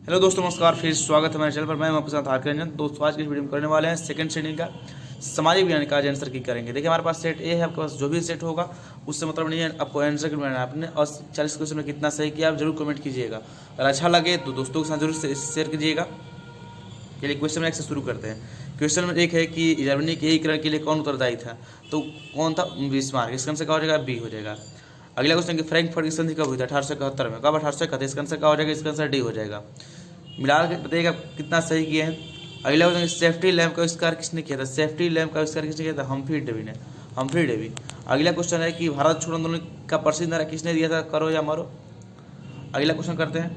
Hello दोस्तों, नमस्कार। फिर स्वागत है मेरे चैनल पर। मैं आपके साथ आर के रंजन। दोस्तों, आज की इस वीडियो में करने वाले हैं सेकंड श्रेणी का सामाजिक विज्ञान का आज आंसर की करेंगे। देखिए, हमारे पास सेट ए है, आपके पास जो भी सेट होगा उससे मतलब नहीं है, आपको आंसर की बनाना है आपने। और 40 क्वेश्चन में कितना सही किया आप जरूर कमेंट कीजिएगा। अगर अच्छा लगे तो दोस्तों के साथ जरूर शेयर कीजिएगा। चलिए क्वेश्चन में एक से शुरू करते हैं। क्वेश्चन में एक है कि जर्मनी के एकीकरण के लिए कौन उत्तरदायी था? तो कौन था? बिस्मार्क। इसका आंसर क्या हो जाएगा? बी हो जाएगा। अगला क्वेश्चन कि फ्रैंकफर्ट की संधि कब हुई थी? 1871 में। कब? 1871। इसका आंसर क्या हो जाएगा? इसका आंसर डी हो जाएगा। मिला के बताइएगा कितना सही किए हैं। अगला क्वेश्चन, सेफ्टी लैम्प का आविष्कार किसने किया था? सेफ्टी लैम्प का आविष्कार किसने किया था? हम्फ्री डेवी ने। Humphry Davy. अगला क्वेश्चन है कि भारत छोड़ो आंदोलन का प्रसिद्ध नारा किसने दिया था? करो या मरो। अगला क्वेश्चन करते हैं।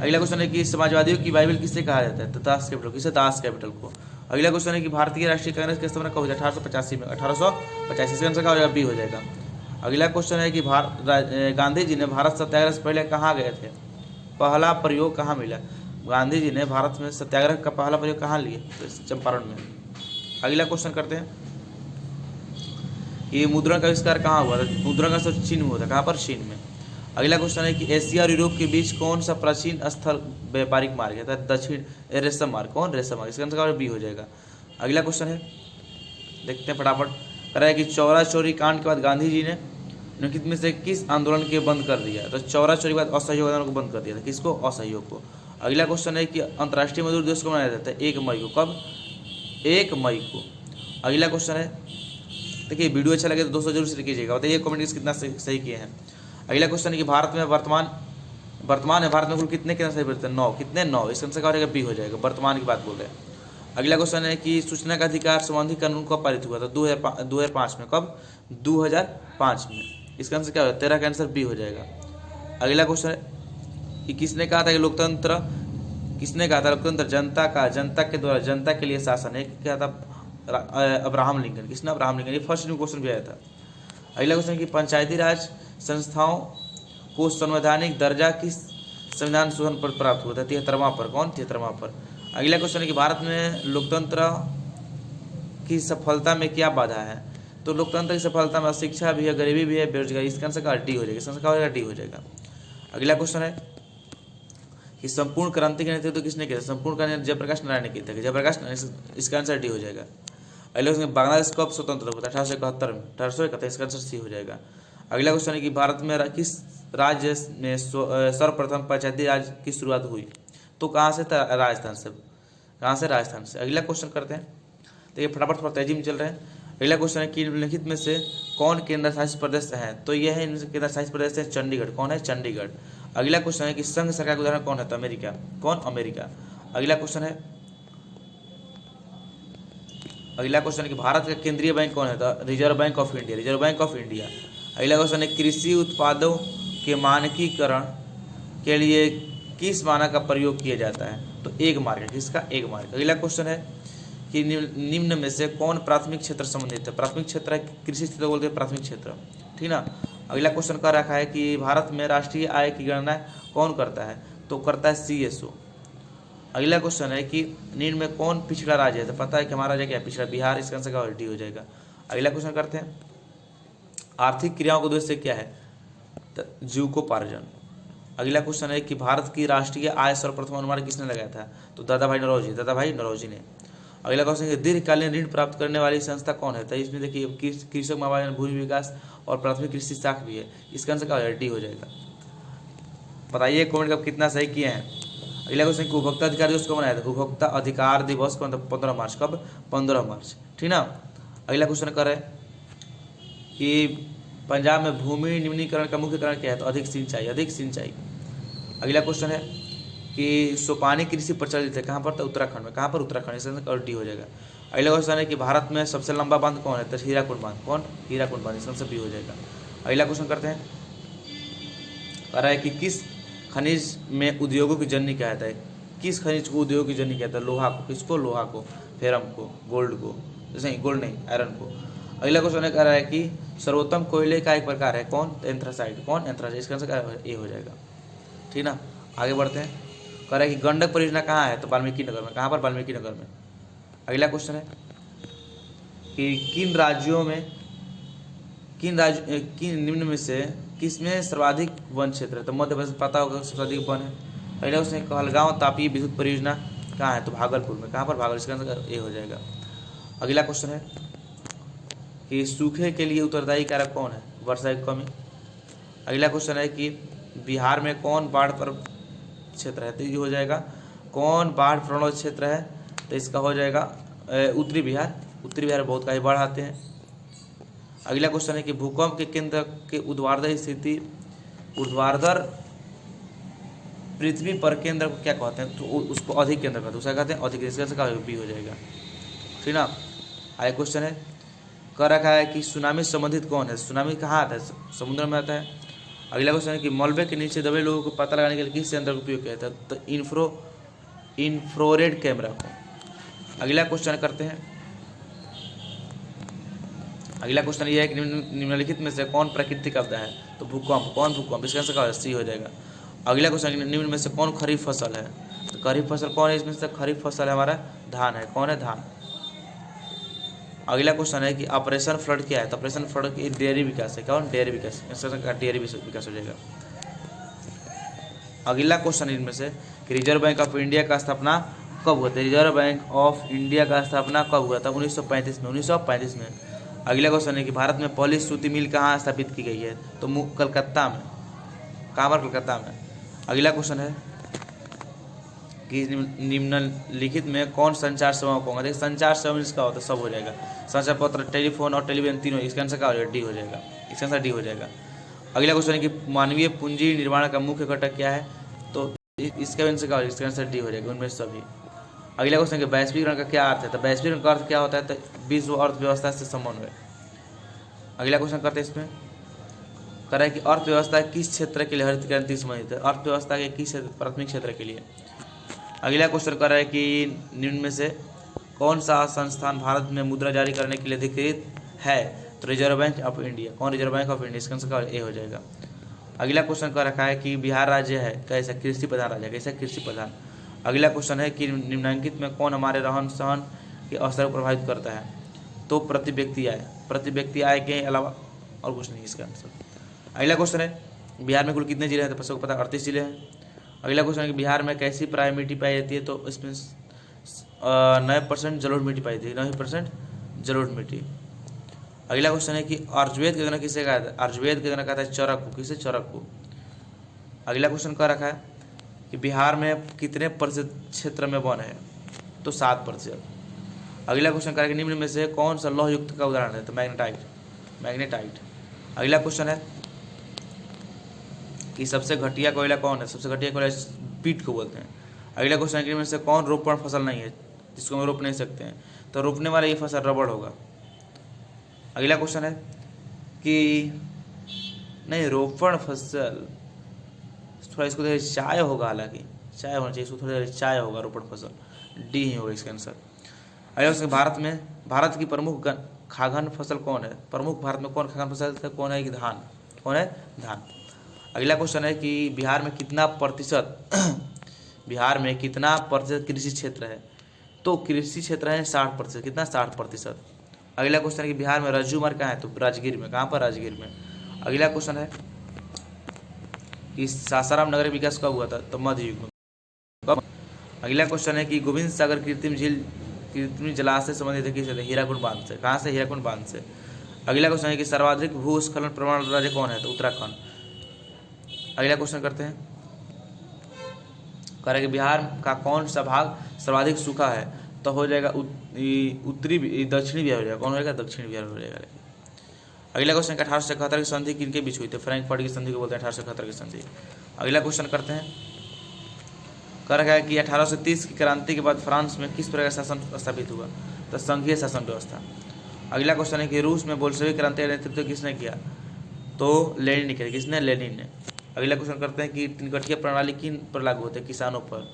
अगला क्वेश्चन है कि समाजवादियों की बाइबल किसे कहा जाता है? तो दास कैपिटल। किसे? दास कैपिटल को। अगला क्वेश्चन है कि भारतीय राष्ट्रीय कांग्रेस की स्थापना कब हुई? 1885 में। 1885। इसका आंसर क्या हो जाएगा? बी हो जाएगा। अगला क्वेश्चन है कि गांधी जी ने भारत सत्याग्रह से पहले कहाँ गए थे? पहला प्रयोग कहाँ मिला? गांधी जी ने भारत में सत्याग्रह का पहला प्रयोग कहाँ लिए? तो चंपारण में। अगला क्वेश्चन करते हैं कि मुद्रण का आविष्कार कहाँ हुआ था? मुद्रण का आविष्कार चीन में हुआ था। कहाँ पर? चीन में। अगला क्वेश्चन है कि एशिया और यूरोप के बीच कौन सा प्राचीन स्थल व्यापारिक मार्ग है? दक्षिण रेशम मार्ग। कौन? रेशम मार्ग। इसका आंसर बी हो जाएगा। अगला क्वेश्चन है, देखते हैं फटाफट। कह रहा है कि चौरा चोरी कांड के बाद गांधी जी ने निम्नलिखित में से किस आंदोलन के बंद कर दिया? तो चौरा चोरी के बाद असहयोग आंदोलन को बंद कर दिया था। किसको? असहयोग को। अगला क्वेश्चन है कि अंतर्राष्ट्रीय मजदूर दिवस को मनाया जाता है 1 मई को। कब? 1 मई को। अगला क्वेश्चन है, देखिए वीडियो अच्छा लगे तो दोस्तों जरूर शेयर कीजिएगा। बताइए कमेंट कितना सही किए हैं। अगला क्वेश्चन है कि भारत में वर्तमान है भारत में कुल कितने केंद्र शासित प्रदेश हैं? 9। कितने? 9। इसका आंसर क्या हो जाएगा? बी हो जाएगा। वर्तमान की बात बोल रहे हैं। अगला क्वेश्चन है कि सूचना का अधिकार संबंधी कानून कब पारित हुआ था? 2005 में। कब? 2005 में। इसका आंसर क्या होगा? 13 का आंसर बी हो जाएगा। अगला क्वेश्चन है कि किसने कहा था कि लोकतंत्र जनता के द्वारा जनता के लिए शासन है? क्या था? Abraham Lincoln. किसने? Abraham Lincoln. ये फर्स्ट न्यू क्वेश्चन भी आया था। अगला क्वेश्चन कि पंचायती राज संस्थाओं को संवैधानिक दर्जा किस संविधान शोधन पर प्राप्त हुआ था? 73वां पर। कौन? 73वां पर। अगला क्वेश्चन है कि भारत में लोकतंत्र की सफलता में क्या बाधा है? तो लोकतंत्र की सफलता में शिक्षा भी है, गरीबी भी है, बेरोजगारी। इसका आंसर का डी हो जाएगा। इसका आंसर क्या हो जाएगा? डी हो जाएगा। अगला क्वेश्चन है कि संपूर्ण क्रांति का नेतृत्व किसने किया? संपूर्ण क्रांति जयप्रकाश नारायण ने किया था। जयप्रकाश नारायण। इसका आंसर डी हो जाएगा। अगला क्वेश्चन, बांग्लादेश कब स्वतंत्र हुआ था? 1871 में। 1871। इसका आंसर सी हो जाएगा। अगला क्वेश्चन है कि भारत में किस राज्य में सर्वप्रथम पंचायती राज की शुरुआत हुई? तो कहाँ से? राजस्थान से। कहाँ से? राजस्थान से। अगला क्वेश्चन करते हैं। देखिए फटाफट थोड़ा तेजी में चल रहे हैं। अगला क्वेश्चन है कि निम्नलिखित में से कौन केंद्र शासित प्रदेश है? तो यह है केंद्र शासित प्रदेश है चंडीगढ़। कौन है? चंडीगढ़। अगला क्वेश्चन है कि संघ सरकार का उदाहरण कौन है? तो अमेरिका। कौन? अमेरिका। अगला क्वेश्चन है कि भारत का केंद्रीय बैंक कौन है? तो reserve bank of India. Reserve bank of India. अगला क्वेश्चन है कृषि उत्पादों के मानकीकरण के लिए किस मानक का प्रयोग किया जाता है? तो एक मार्क। किसका? एक मार्क। अगला क्वेश्चन है कि निम्न में से कौन प्राथमिक क्षेत्र संबंधित है? प्राथमिक क्षेत्र है कृषि क्षेत्र बोलते हैं प्राथमिक क्षेत्र, ठीक ना। अगला क्वेश्चन कर रखा है कि भारत में राष्ट्रीय आय की गणना कौन करता है? तो करता है CSO। अगला क्वेश्चन है कि निम्न में कौन पिछड़ा राज्य है? तो पता है कि हमारा राज्य क्या है? पिछड़ा। बिहार। इसका आंसर क्या डी हो जाएगा। अगला क्वेश्चन करते हैं, आर्थिक क्रियाओं का उद्देश्य क्या है? तो जीविकोपार्जन। अगला क्वेश्चन है कि भारत की राष्ट्रीय आय सर्वप्रथम अनुमान किसने लगाया था? तो दादाभाई नौरोजी ने। अगला क्वेश्चन है दीर्घकालीन ऋण प्राप्त करने वाली संस्था कौन है? तो इसमें देखिए कृषक महामार्ग भूमि विकास और प्राथमिक कृषि शाखा भी है। इसका आंसर क्या हो जाएगा? डी हो जाएगा। बताइए कमेंट का कितना सही किए हैं। अगला क्वेश्चन कि उपभोक्ता अधिकार दिवस कब मनाया था? उपभोक्ता अधिकार दिवस कौन था? 15 मार्च। कब? 15 मार्च, ठीक ना। अगला क्वेश्चन करें कि पंजाब में भूमि निम्नीकरण का मुख्य कारण क्या है? तो अधिक सिंचाई। अगला क्वेश्चन है कि सोपानी कृषि प्रचलित है कहाँ पर? तो उत्तराखंड में। कहाँ पर? उत्तराखंड। इसका आंसर डी हो जाएगा। अगला क्वेश्चन है कि भारत में सबसे लंबा बांध कौन है? तो हीराकुंड बांध। कौन? हीराकुंड बांध। इसका आंसर बी हो जाएगा। अगला क्वेश्चन करते हैं, कह रहा है कि किस खनिज में उद्योगों की जननी कहता है? किस खनिज को उद्योग की जननी कहता है? लोहा को। किसको? लोहा को। फेरम को। गोल्ड को। जैसे गोल्ड नहीं, आयरन को। अगला क्वेश्चन कह रहा है कि सर्वोत्तम कोयले का एक प्रकार है? कौन? एंथ्रासाइट। कौन? एंथ्रासाइट। इसका आंसर ए हो जाएगा, ठीक ना। आगे बढ़ते हैं। कह रहा है कि गंडक परियोजना कहाँ है? तो वाल्मीकि नगर में। कहाँ पर? वाल्मीकि नगर में। अगला क्वेश्चन है कि किन निम्न में से किसमें सर्वाधिक वन क्षेत्र है? तो मध्य प्रदेश। पता होगा सबसे अधिक वन है। अगला क्वेश्चन है कहलगांव तापीय विद्युत परियोजना कहाँ है? तो भागलपुर में। कहाँ पर? भागलपुर। इसका आंसर ए हो जाएगा। अगला क्वेश्चन है कि सूखे के लिए उत्तरदायी कारक कौन है? वर्षा की कमी। अगला क्वेश्चन है कि बिहार में कौन बाढ़ पर क्षेत्र है? तो ये हो जाएगा कौन बाढ़ प्रवण क्षेत्र है? तो इसका हो जाएगा उत्तरी बिहार। उत्तरी बिहार में बहुत कहीं बाढ़ आते हैं। अगला क्वेश्चन है कि भूकंप के केंद्र के ऊर्ध्वाधर स्थिति, ऊर्ध्वाधर पृथ्वी पर केंद्र को क्या कहते हैं? तो उसको अधिक केंद्र कहते हैं। दूसरा कहते हैं अधिक। इसका बी हो जाएगा। ठीक ना। आगे क्वेश्चन है कह रखा है कि सुनामी संबंधित कौन है? सुनामी कहाँ आता है? समुद्र में आता है। अगला क्वेश्चन है कि मलबे के नीचे दबे लोगों को पता लगाने के लिए किस यंत्र का उपयोग किया जाता है? तो इंफ्रारेड कैमरा को। अगला क्वेश्चन करते हैं। अगला क्वेश्चन ये है कि निम्नलिखित में से कौन प्राकृतिक आपदा है? तो भूकंप। कौन भूकंप? इसका आंसर सी हो जाएगा। अगला क्वेश्चन निम्न में से कौन खरीफ फसल है? तो खरीफ फसल कौन है? इसमें से खरीफ फसल है हमारा धान है। कौन है? धान। अगला क्वेश्चन है कि ऑपरेशन फ्लड क्या है? तो ऑपरेशन फ्लड की डेयरी विकास है। कौन? डेयरी विकास। इसका डेयरी विकास हो जाएगा। अगला क्वेश्चन इनमें से कि रिजर्व बैंक ऑफ इंडिया का स्थापना कब हुआ था? रिजर्व बैंक ऑफ इंडिया का स्थापना कब हुआ था? 1935 में। 1935 में। अगला क्वेश्चन है कि भारत में पहली सूती मिल कहाँ स्थापित की गई है? तो कलकत्ता में। कहाँ पर? कलकत्ता में। अगला क्वेश्चन है कि निम्नलिखित में कौन संचार सेवाओं को होगा? देखिए संचार सेवा इसका होता है सब हो जाएगा। संचार पत्र, टेलीफोन और टेलीविजन तीनों। इसका आंसर क्या हो जाएगा? डी हो जाएगा। इसका आंसर डी हो जाएगा। अगला क्वेश्चन है कि मानवीय पूंजी निर्माण का मुख्य घटक क्या है? तो इसका आंसर क्या हो जाएगा? इसका आंसर डी हो जाएगा उनमें सभी। अगला क्वेश्चन है कि वैश्वीकरण का क्या अर्थ है? तो वैश्वीकरण का अर्थ क्या होता है? तो विश्व अर्थव्यवस्था से समन्वय। अगला क्वेश्चन करते हैं इसमें कह रहा है कि अर्थव्यवस्था किस क्षेत्र के लिए हरित क्रांति संबंधित है? अर्थव्यवस्था के किस प्राथमिक क्षेत्र के लिए? अगला क्वेश्चन कर रहा है कि निम्न में से कौन सा संस्थान भारत में मुद्रा जारी करने के लिए अधिकृत है? तो रिजर्व बैंक ऑफ इंडिया। कौन? Reserve bank of India. इसका आंसर ए हो जाएगा। अगला क्वेश्चन कर रखा है कि बिहार राज्य है कैसा? कृषि प्रधान राज्य। कैसा? कृषि प्रधान। अगला क्वेश्चन है कि निम्नलिखित में कौन हमारे रहन सहन के अवसर को प्रभावित करता है? तो प्रति व्यक्ति आय। प्रति व्यक्ति आय के अलावा और कुछ नहीं इसका आंसर। अगला क्वेश्चन है बिहार में कुल कितने जिले हैं? तो सबको पता 38 जिले हैं। अगला क्वेश्चन है कि बिहार में कैसी प्राय मिट्टी पाई जाती है? तो इसमें 9% जलोढ़ मिट्टी पाई जाती है। 9% जलोढ़ मिट्टी। अगला क्वेश्चन है कि आयुर्वेद के गणना किसे कहा जाता है? आयुर्वेद के गणना कहता है चरक को। किसे? चरक को। अगला क्वेश्चन कह रखा है कि बिहार में कितने प्रतिशत क्षेत्र में वन है? तो 7%। अगला क्वेश्चन कह रहा है कि निम्न में से कौन सा लौह युक्त का उदाहरण है? तो मैग्नेटाइट। मैग्नेटाइट। अगला क्वेश्चन है कि सबसे घटिया कोयला कौन है? सबसे घटिया कोयला पीट को बोलते हैं। अगला क्वेश्चन है कि इनमें से कौन रोपण फसल नहीं है जिसको हम रोप नहीं सकते हैं? तो रोपने वाला ये फसल रबड़ होगा। अगला क्वेश्चन है कि नहीं रोपण फसल थोड़ा इसको चाय होगा, हालांकि चाय होना चाहिए, इसको थोड़ा चाय होगा रोपण फसल। डी ही होगा इसका आंसर। अगला क्वेश्चन भारत की प्रमुख खाद्यान्न फसल कौन है? प्रमुख भारत में कौन खाद्यान्न फसल कौन है? कि धान। कौन है? धान। अगला क्वेश्चन है कि बिहार में कितना प्रतिशत कृषि क्षेत्र है? तो कृषि क्षेत्र है 60%। कितना? 60%। अगला क्वेश्चन है कि बिहार में रज्जू मार्ग कहाँ है? तो राजगीर में। कहाँ पर? राजगीर में। अगला क्वेश्चन है कि सासाराम नगर विकास कब हुआ था? तो मध्य युग में। कब? अगला क्वेश्चन है कि गोविंद सागर कृत्रिम जलाशय संबंधित है किससे? हीराकुंड बांध से। कहाँ से? हीराकुंड बांध से। अगला क्वेश्चन है कि सर्वाधिक भूस्खलन प्रवण राज्य कौन है? तो उत्तराखंड। अगला क्वेश्चन करते हैं कह रहे कि बिहार का कौन सा भाग सर्वाधिक सूखा है? तो हो जाएगा दक्षिणी बिहार हो जाएगा। कौन होगा? दक्षिण बिहार हो जाएगा। अगला क्वेश्चन 1871 की संधि किनके बीच हुई थी? फ्रैंकफर्ट की संधि को बोलते हैं 1871 की संधि। अगला क्वेश्चन करते हैं कह रखा है कि 1830 की क्रांति के बाद फ्रांस में किस प्रकार का शासन स्थापित हुआ? तो संघीय शासन व्यवस्था। अगला क्वेश्चन है कि रूस में बोल्शेविक क्रांति का नेतृत्व किसने किया? तो लेनिन ने किया। किसने? लेनिन ने। अगला क्वेश्चन करते हैं कि तिनकठिया प्रणाली किन पर लागू होते हैं? किसानों पर।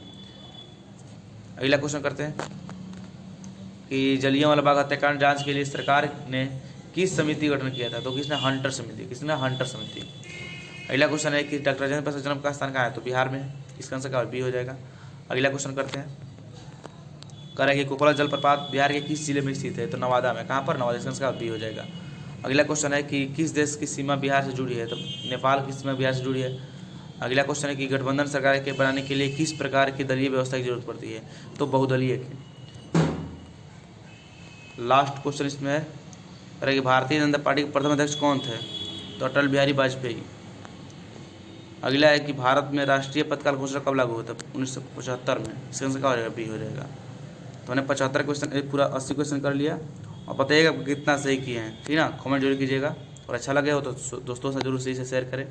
अगला क्वेश्चन करते हैं कि जलियांवाला बाग हत्याकांड जांच के लिए सरकार ने किस समिति का गठन किया था? तो किसने? हंटर समिति। किसने? हंटर समिति। अगला क्वेश्चन है कि डॉक्टर राजेंद्र प्रसाद जन्म का स्थान कहाँ है? तो बिहार में। इसका आंसर क्या बी हो जाएगा। अगला क्वेश्चन करते हैं कह रहा है कि कोकोला जलप्रपात बिहार के किस जिले में स्थित है? तो नवादा में। कहाँ पर? नवादा। इसका आंसर बी हो जाएगा। अगला क्वेश्चन है कि किस देश की सीमा बिहार से जुड़ी है? तो नेपाल की सीमा बिहार से जुड़ी है। अगला क्वेश्चन है कि गठबंधन सरकार के बनाने के लिए किस प्रकार की दलीय व्यवस्था की जरूरत पड़ती है? तो बहुदलीय की। लास्ट क्वेश्चन इसमें है कि भारतीय जनता पार्टी के प्रथम अध्यक्ष कौन थे? तो अटल बिहारी वाजपेयी। अगला है कि भारत में राष्ट्रीय पदकाल घोषणा कब लागू हुआ था? 1975 में। इसका आंसर क्या हो जाएगा? बी हो जाएगा। तो मैंने 75 क्वेश्चन पूरा 80 क्वेश्चन कर लिया और बताइएगा कितना सही किए हैं, ठीक है ना। कमेंट जरूर कीजिएगा और अच्छा लगे हो तो दोस्तों से जरूर सही से शेयर करें।